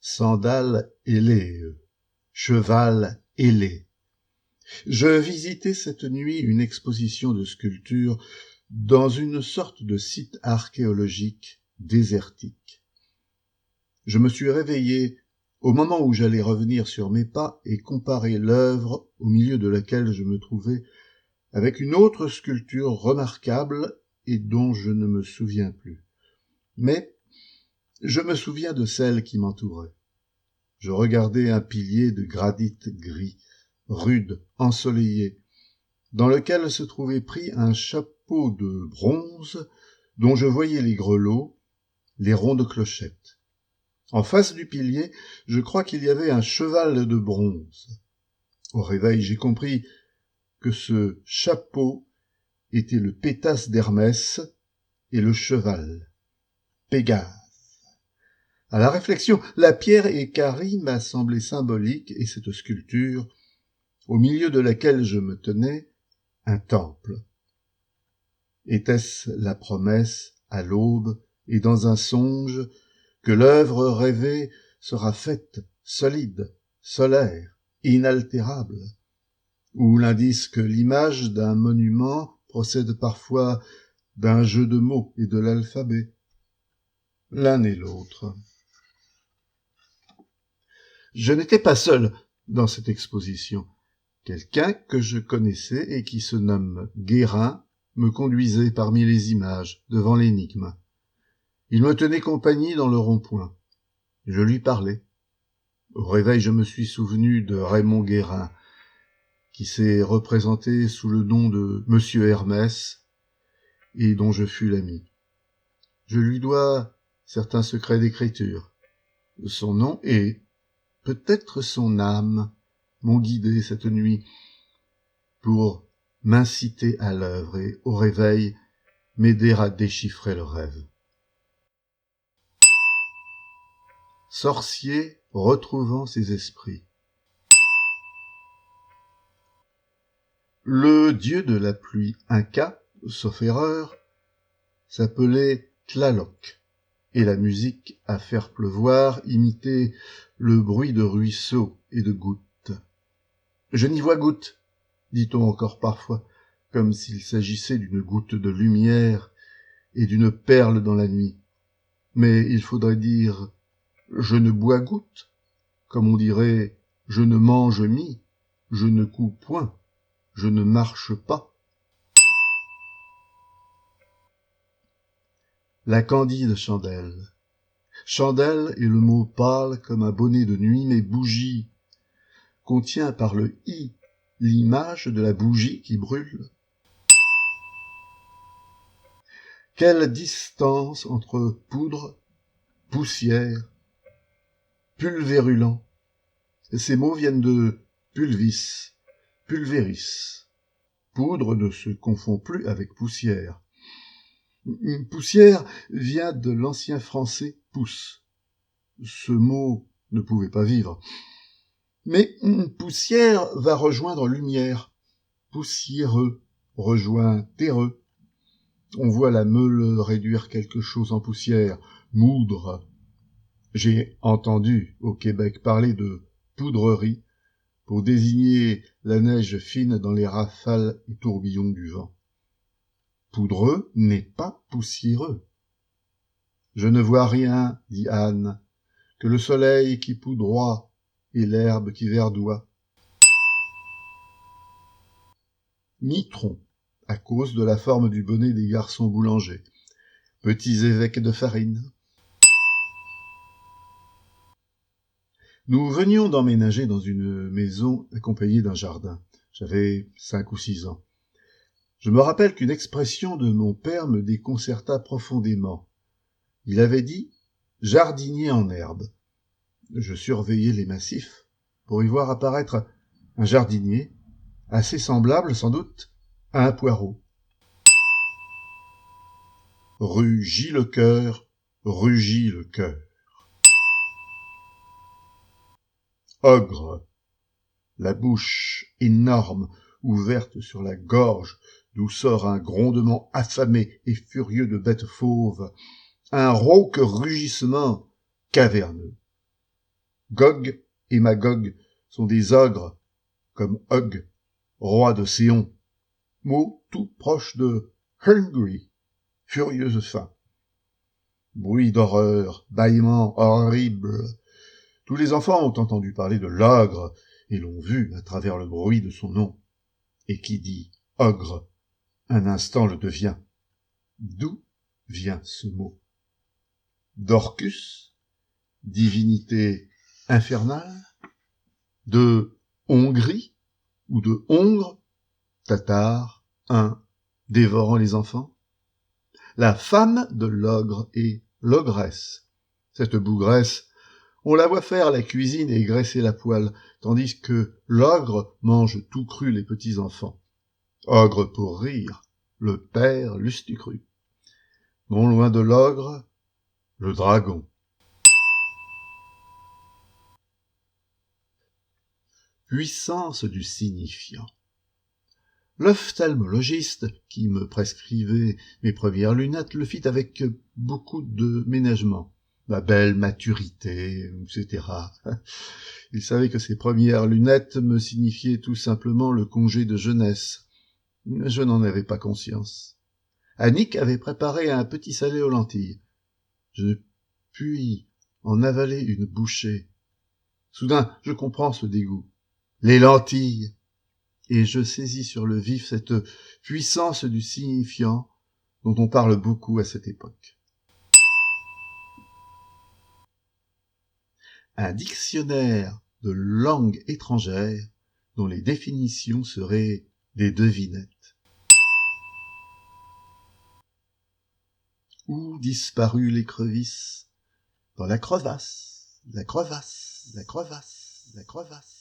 sandales ailées, cheval ailé. Je visitais cette nuit une exposition de sculptures dans une sorte de site archéologique désertique. Je me suis réveillé au moment où j'allais revenir sur mes pas et comparer l'œuvre au milieu de laquelle je me trouvais avec une autre sculpture remarquable et dont je ne me souviens plus. Mais je me souviens de celle qui m'entourait. Je regardais un pilier de granit gris, rude, ensoleillé, dans lequel se trouvait pris un chapeau de bronze dont je voyais les grelots, les rondes clochettes. En face du pilier, je crois qu'il y avait un cheval de bronze. Au réveil, j'ai compris que ce chapeau était le pétasse d'Hermès et le cheval, Pégase. À la réflexion, la pierre équarrie m'a semblé symbolique et cette sculpture, au milieu de laquelle je me tenais, un temple. Était-ce la promesse, à l'aube et dans un songe, que l'œuvre rêvée sera faite, solide, solaire, inaltérable, ou l'indice que l'image d'un monument procède parfois d'un jeu de mots et de l'alphabet? L'un et l'autre. Je n'étais pas seul dans cette exposition. Quelqu'un que je connaissais et qui se nomme Guérin me conduisait parmi les images, devant l'énigme. Il me tenait compagnie dans le rond-point. Je lui parlais. Au réveil, je me suis souvenu de Raymond Guérin, qui s'est représenté sous le nom de Monsieur Hermès et dont je fus l'ami. Je lui dois certains secrets d'écriture. Son nom et peut-être son âme m'ont guidé cette nuit pour m'inciter à l'œuvre et, au réveil, m'aider à déchiffrer le rêve. Sorcier retrouvant ses esprits. Le dieu de la pluie inca, sauf erreur, s'appelait Tlaloc, et la musique à faire pleuvoir imitait le bruit de ruisseaux et de gouttes. Je n'y vois goutte, dit-on encore parfois, comme s'il s'agissait d'une goutte de lumière et d'une perle dans la nuit. Mais il faudrait dire « je ne bois goutte », comme on dirait « je ne mange mie, je ne couds point, je ne marche pas ». La candide chandelle. Chandelle est le mot pâle comme un bonnet de nuit, mais bougie contient par le « i » l'image de la bougie qui brûle. Quelle distance entre poudre, poussière, pulvérulent. Ces mots viennent de pulvis, pulveris. Poudre ne se confond plus avec poussière. Poussière vient de l'ancien français pousse. Ce mot ne pouvait pas vivre. Mais poussière va rejoindre lumière. Poussiéreux rejoint terreux. On voit la meule réduire quelque chose en poussière, moudre. J'ai entendu au Québec parler de poudrerie pour désigner la neige fine dans les rafales et tourbillons du vent. Poudreux n'est pas poussiéreux. Je ne vois rien, dit Anne, que le soleil qui poudroie et l'herbe qui verdoie. Mitron, à cause de la forme du bonnet des garçons boulangers. Petits évêques de farine. Nous venions d'emménager dans une maison accompagnée d'un jardin. J'avais 5 ou 6 ans. Je me rappelle qu'une expression de mon père me déconcerta profondément. Il avait dit « jardinier en herbe ». Je surveillais les massifs pour y voir apparaître un jardinier, assez semblable sans doute à un poireau. Rugit le cœur, rugit le cœur. Ogre, la bouche énorme ouverte sur la gorge, d'où sort un grondement affamé et furieux de bête fauve, un rauque rugissement caverneux. Gog et Magog sont des ogres, comme Og, roi de Séon, mot tout proche de hungry, furieuse faim. Bruit d'horreur, bâillement horrible. Tous les enfants ont entendu parler de l'ogre et l'ont vu à travers le bruit de son nom. Et qui dit ogre, un instant le devient. D'où vient ce mot? D'Orcus, divinité infernale, de Hongrie ou de Hongre, tatar, un dévorant les enfants. La femme de l'ogre est l'ogresse. Cette bougresse, on la voit faire la cuisine et graisser la poêle, tandis que l'ogre mange tout cru les petits enfants. Ogre pour rire, le père Lustucru. Non loin de l'ogre, le dragon. Puissance du signifiant. L'ophtalmologiste, qui me prescrivait mes premières lunettes, le fit avec beaucoup de ménagement. Ma belle maturité, etc. Il savait que ces premières lunettes me signifiaient tout simplement le congé de jeunesse. Je n'en avais pas conscience. Annick avait préparé un petit salé aux lentilles. Je ne puis en avaler une bouchée. Soudain, je comprends ce dégoût. Les lentilles! Et je saisis sur le vif cette puissance du signifiant dont on parle beaucoup à cette époque. Un dictionnaire de langue étrangère dont les définitions seraient des devinettes. Où disparut l'écrevisse? Dans la crevasse, la crevasse, la crevasse, la crevasse.